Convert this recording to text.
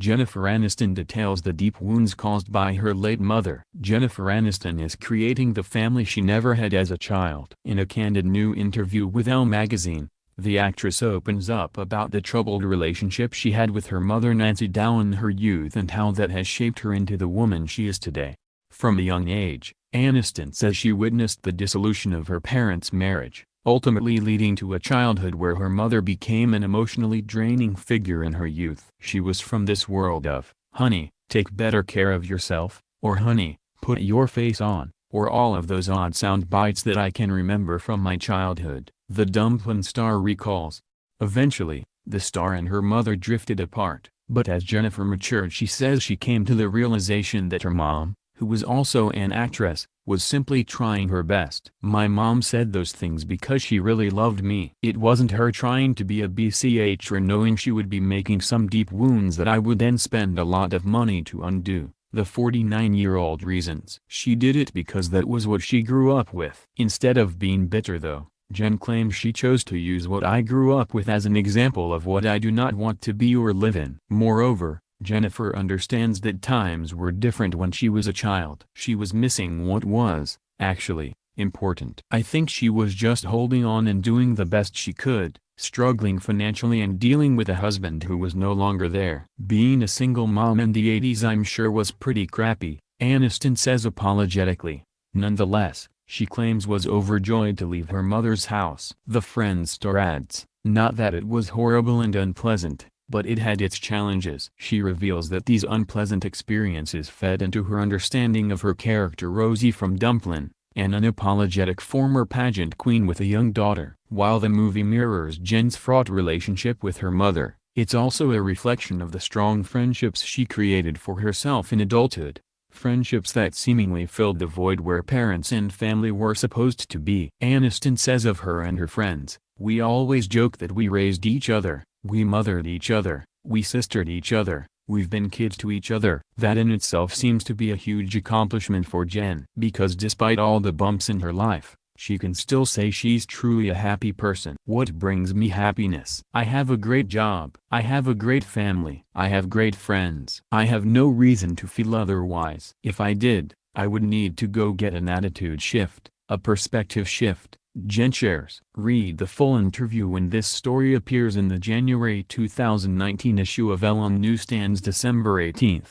Jennifer Aniston details the deep wounds caused by her late mother. Jennifer Aniston is creating the family she never had as a child. In a candid new interview with Elle magazine, the actress opens up about the troubled relationship she had with her mother Nancy Dow in her youth and how that has shaped her into the woman she is today. From a young age, Aniston says she witnessed the dissolution of her parents' marriage, ultimately leading to a childhood where her mother became an emotionally draining figure in her youth. She was from this world of, "Honey, take better care of yourself," or "Honey, put your face on," or all of those odd sound bites that I can remember from my childhood, the Dumpling star recalls. Eventually, the star and her mother drifted apart, but as Jennifer matured she says she came to the realization that her mom, who was also an actress, was simply trying her best. "My mom said those things because she really loved me. It wasn't her trying to be a BCH or knowing she would be making some deep wounds that I would then spend a lot of money to undo," the 49-year-old reasons. She did it because that was what she grew up with. Instead of being bitter though, Jen claims she chose to use what I grew up with as an example of what I do not want to be or live in. Moreover, Jennifer understands that times were different when she was a child. She was missing what was, actually, important. "I think she was just holding on and doing the best she could, struggling financially and dealing with a husband who was no longer there. Being a single mom in the 80s I'm sure was pretty crappy," Aniston says apologetically. Nonetheless, she claims was overjoyed to leave her mother's house. The Friends star adds, "Not that it was horrible and unpleasant, but it had its challenges." She reveals that these unpleasant experiences fed into her understanding of her character Rosie from Dumpling, an unapologetic former pageant queen with a young daughter. While the movie mirrors Jen's fraught relationship with her mother, it's also a reflection of the strong friendships she created for herself in adulthood. Friendships that seemingly filled the void where parents and family were supposed to be. Aniston says of her and her friends, "We always joke that we raised each other. We mothered each other, we sistered each other, we've been kids to each other." That in itself seems to be a huge accomplishment for Jen. Because despite all the bumps in her life, she can still say she's truly a happy person. "What brings me happiness? I have a great job. I have a great family. I have great friends. I have no reason to feel otherwise. If I did, I would need to go get an attitude shift, a perspective shift," Jen shares. Read the full interview when this story appears in the January 2019 issue of Elle on newsstands December 18.